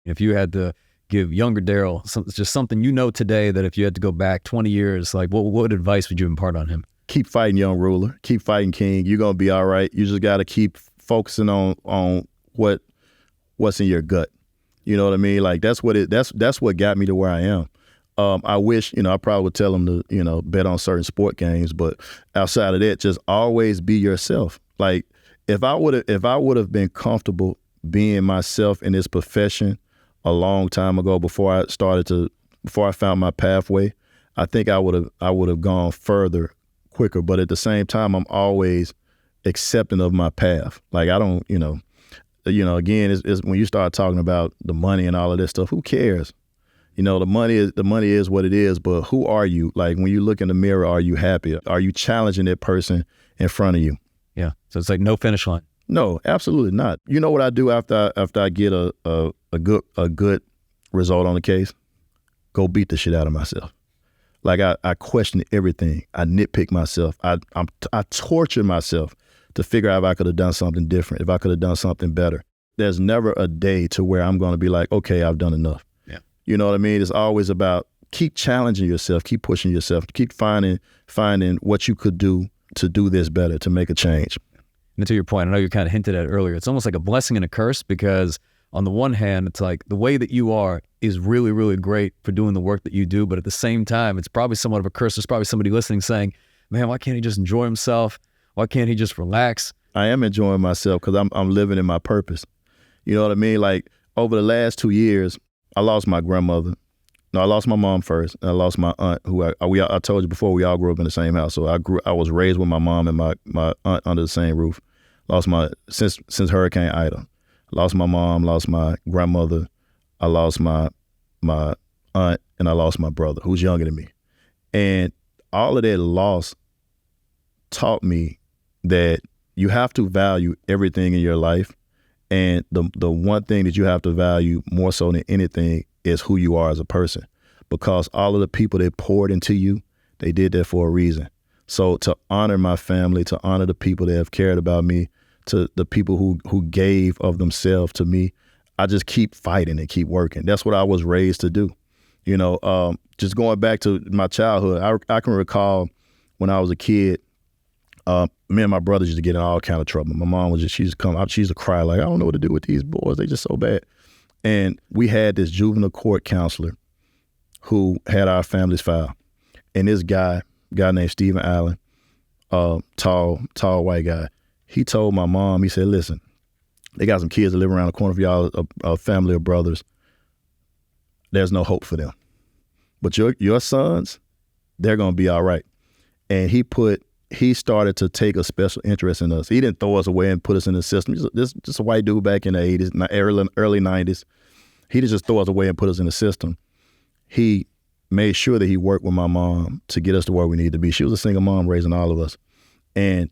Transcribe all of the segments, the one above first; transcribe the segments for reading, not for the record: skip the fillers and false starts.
If you had to give younger Daryl just something today that if you had to go back 20 years, like what advice would you impart on him? Keep fighting, young ruler. Keep fighting, king. You're going to be all right. You just got to keep focusing on what's in your gut. You know what I mean? Like that's what got me to where I am. I wish, I probably would tell them to, bet on certain sport games, but outside of that, just always be yourself. Like if I would have been comfortable being myself in this profession a long time ago before I found my pathway, I think I would have gone further quicker. But at the same time, I'm always accepting of my path. Like I don't, again, it's when you start talking about the money and all of this stuff, who cares? The money is what it is, but who are you? Like when you look in the mirror, are you happy? Are you challenging that person in front of you? Yeah. So it's like no finish line. No, absolutely not. You know what I do after I get a good result on the case? Go beat the shit out of myself. Like I question everything. I nitpick myself. I torture myself to figure out if I could have done something different, if I could have done something better. There's never a day to where I'm going to be like, okay, I've done enough. Yeah. You know what I mean? It's always about keep challenging yourself, keep pushing yourself, keep finding what you could do to do this better, to make a change. And to your point, I know you kind of hinted at it earlier, it's almost like a blessing and a curse because on the one hand, it's like the way that you are is really, really great for doing the work that you do. But at the same time, it's probably somewhat of a curse. There's probably somebody listening saying, man, why can't he just enjoy himself? Why can't he just relax? I am enjoying myself because I'm living in my purpose. You know what I mean? Like over the last 2 years, I lost my grandmother. No, I lost my mom first. And I lost my aunt, who I told you before, we all grew up in the same house. So I was raised with my mom and my aunt under the same roof. Lost since Hurricane Ida. Lost my mom, lost my grandmother. I lost my aunt, and I lost my brother, who's younger than me. And all of that loss taught me that you have to value everything in your life. And the one thing that you have to value more so than anything is who you are as a person. Because all of the people that poured into you, they did that for a reason. So to honor my family, to honor the people that have cared about me, to the people who gave of themselves to me, I just keep fighting and keep working. That's what I was raised to do. Just going back to my childhood, I can recall when I was a kid, me and my brothers used to get in all kind of trouble. My mom she used to cry like, I don't know what to do with these boys. They just so bad. And we had this juvenile court counselor who had our family's file. And this guy named Stephen Allen, tall white guy, he told my mom, he said, listen, they got some kids that live around the corner for y'all, a family of brothers. There's no hope for them. But your sons, they're going to be all right. And he started to take a special interest in us. He didn't throw us away and put us in the system. Just a white dude back in the 80s, early 90s. He didn't just throw us away and put us in the system. He made sure that he worked with my mom to get us to where we needed to be. She was a single mom raising all of us. And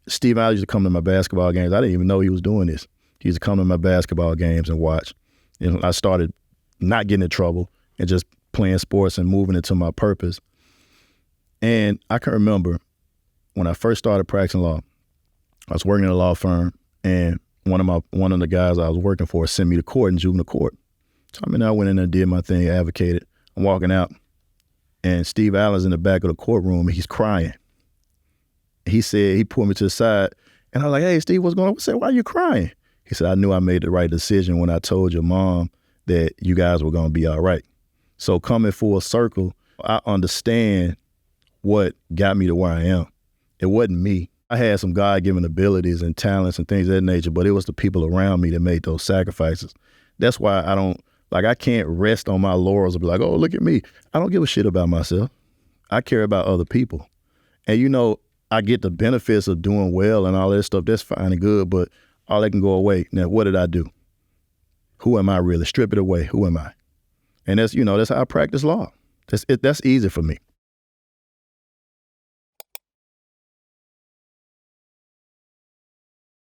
Steve Allen used to come to my basketball games. I didn't even know he was doing this. He used to come to my basketball games and watch. And I started not getting in trouble and just playing sports and moving into my purpose. And I can remember when I first started practicing law, I was working in a law firm, and one of the guys I was working for sent me to court in juvenile court. So I went in there, did my thing, advocated. I'm walking out, and Steve Allen's in the back of the courtroom, and he's crying. He said, he pulled me to the side, and I was like, hey, Steve, what's going on? I said, why are you crying? He said, I knew I made the right decision when I told your mom that you guys were going to be all right. So coming full circle, I understand what got me to where I am. It wasn't me. I had some God-given abilities and talents and things of that nature, but it was the people around me that made those sacrifices. That's why I can't rest on my laurels and be like, oh, look at me. I don't give a shit about myself. I care about other people. And I get the benefits of doing well and all that stuff. That's fine and good, but all that can go away. Now, what did I do? Who am I really? Strip it away. Who am I? And that's how I practice law. That's easy for me.